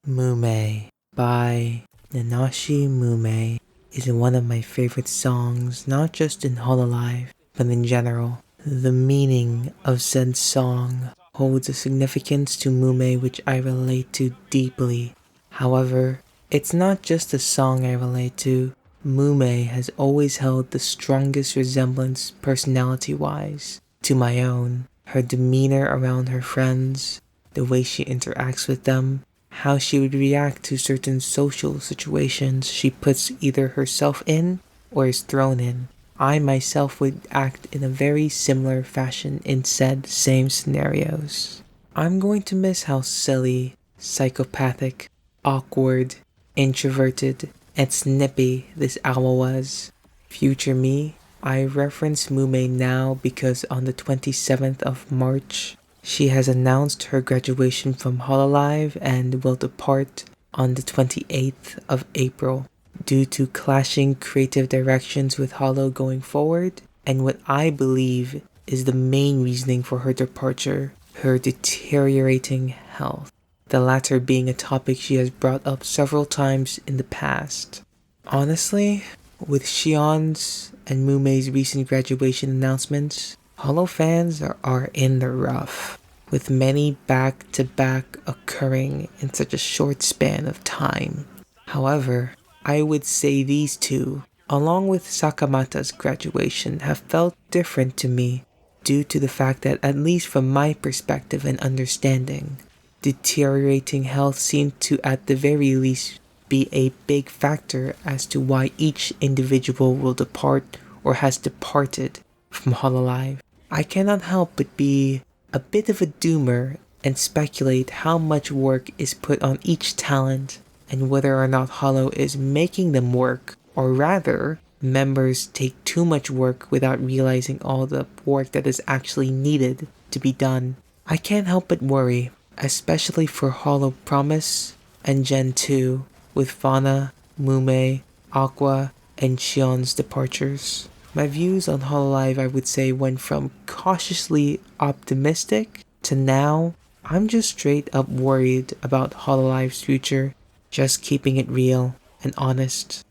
Mumei by Nanashi Mumei is one of my favorite songs, not just in Hololive, but in general. The meaning of said song holds a significance to Mumei which I relate to deeply. However, it's not just a song I relate to. Mumei has always held the strongest resemblance personality-wise to my own. Her demeanor around her friends, the way she interacts with them, how she would react to certain social situations she puts either herself in or is thrown in. I myself would act in a very similar fashion in said same scenarios. I'm going to miss how silly, psychopathic, awkward, introverted, and snippy this owl was. Future me, I reference Mumei now because on the 27th of March, she has announced her graduation from Hololive and will depart on the 28th of April due to clashing creative directions with Holo going forward and what I believe is the main reasoning for her departure, her deteriorating health. The latter being a topic she has brought up several times in the past. Honestly, with Shion's and Mumei's recent graduation announcements, Holo fans are in the rough, with many back-to-back occurring in such a short span of time. However, I would say these two, along with Sakamata's graduation, have felt different to me due to the fact that, at least from my perspective and understanding, deteriorating health seemed to at the very least be a big factor as to why each individual will depart or has departed from Hololive. I cannot help but be a bit of a doomer and speculate how much work is put on each talent and whether or not Holo is making them work, or rather, members take too much work without realizing all the work that is actually needed to be done. I can't help but worry, especially for Holo Promise and Gen 2, with Fauna, Mumei, Aqua, and Shion's departures. My views on Hololive, I would say, went from cautiously optimistic to now I'm just straight up worried about Hololive's future, just keeping it real and honest.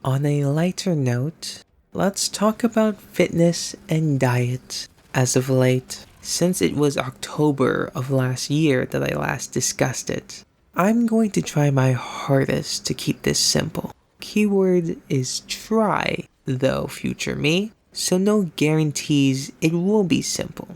On a lighter note, let's talk about fitness and diet. As of late, since it was October of last year that I last discussed it, I'm going to try my hardest to keep this simple. Keyword is try, though, future me, so no guarantees it will be simple.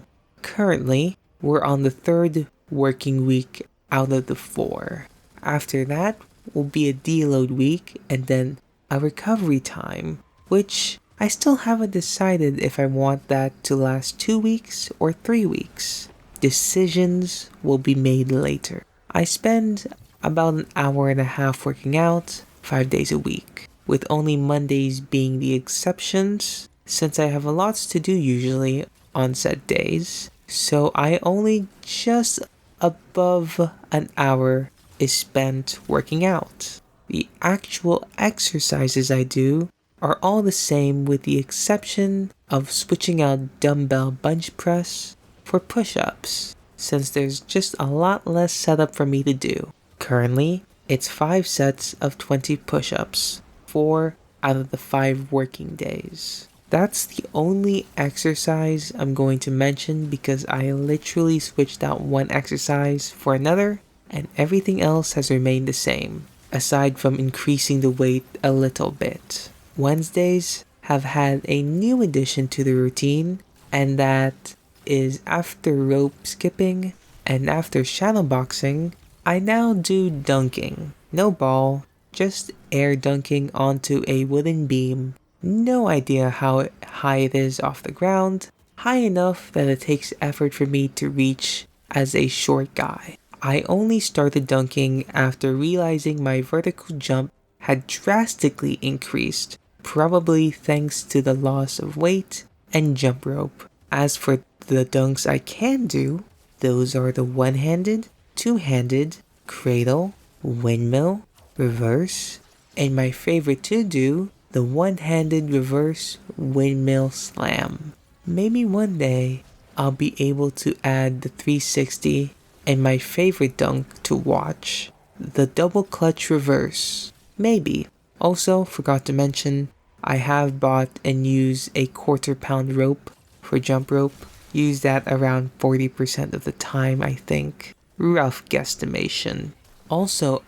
Currently, we're on the 3rd working week out of the 4. After that will be a deload week and then a recovery time, which I still haven't decided if I want that to last 2 weeks or 3 weeks. Decisions will be made later. I spend about an hour and a half working out 5 days a week, with only Mondays being the exceptions since I have lots to do usually on said days. So I only just above an hour is spent working out. The actual exercises I do are all the same with the exception of switching out dumbbell bench press for push-ups, since there's just a lot less setup for me to do. Currently, it's 5 sets of 20 push-ups, 4 out of the 5 working days. That's the only exercise I'm going to mention because I literally switched out one exercise for another and everything else has remained the same, aside from increasing the weight a little bit. Wednesdays have had a new addition to the routine, and that is after rope skipping and after shadowboxing, I now do dunking. No ball, just air dunking onto a wooden beam. No idea how high it is off the ground, high enough that it takes effort for me to reach as a short guy. I only started dunking after realizing my vertical jump had drastically increased, probably thanks to the loss of weight and jump rope. As for the dunks I can do, those are the one-handed, two-handed, cradle, windmill, reverse, and my favorite to do, the one-handed reverse windmill slam. Maybe one day I'll be able to add the 360 and my favorite dunk to watch, the double clutch reverse. Maybe. Also, forgot to mention, I have bought and used a quarter-pound rope for jump rope. Use that around 40% of the time, I think. Rough guesstimation. Also,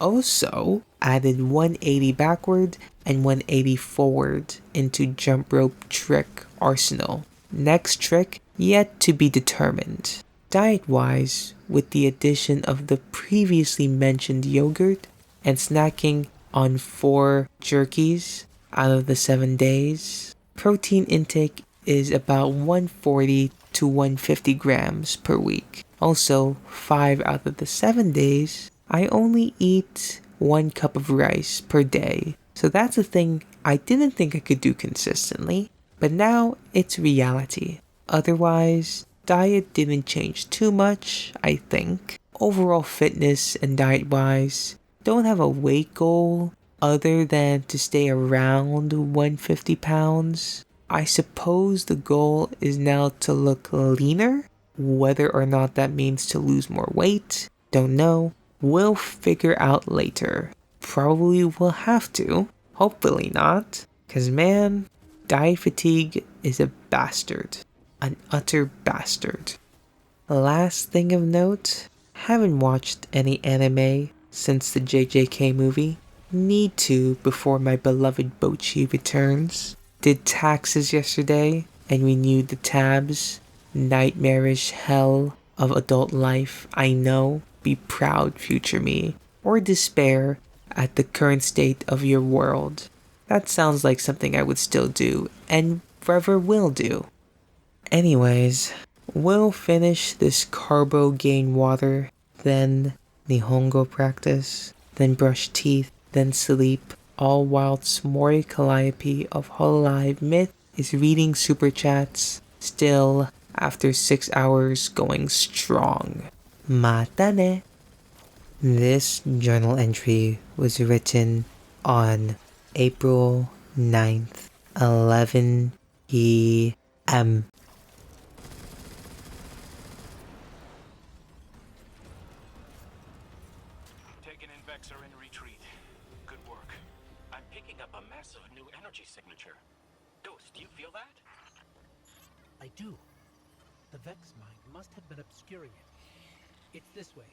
added 180 backward and 180 forward into jump rope trick arsenal. Next trick yet to be determined. Diet-wise, with the addition of the previously mentioned yogurt and snacking on 4 jerkies out of the 7 days, protein intake is about 140 to 150 grams per week. Also, 5 out of the 7 days, I only eat 1 cup of rice per day. So that's a thing I didn't think I could do consistently, but now it's reality. Otherwise, diet didn't change too much, I think. Overall fitness and diet wise, don't have a weight goal other than to stay around 150 pounds. I suppose the goal is now to look leaner. Whether or not that means to lose more weight, don't know. We'll figure out later. Probably will have to. Hopefully not. Cause man, diet fatigue is a bastard. An utter bastard. Last thing of note, haven't watched any anime since the JJK movie. Need to before my beloved Bochi returns. Did taxes yesterday and renewed the tabs. Nightmarish hell of adult life, I know. Be proud, future me. Or despair at the current state of your world. That sounds like something I would still do, and forever will do. Anyways, we'll finish this carbo gain water, then Nihongo practice, then brush teeth, then sleep, all whilst Mori Calliope of Hololive Myth is reading super chats, still after 6 hours going strong. Mata ne! This journal entry was written on April 9th, 11 p.m. Taken and Vex are in retreat. Good work. I'm picking up a massive new energy signature. Ghost, do you feel that? I do. The Vex mind must have been obscuring it. It's this way.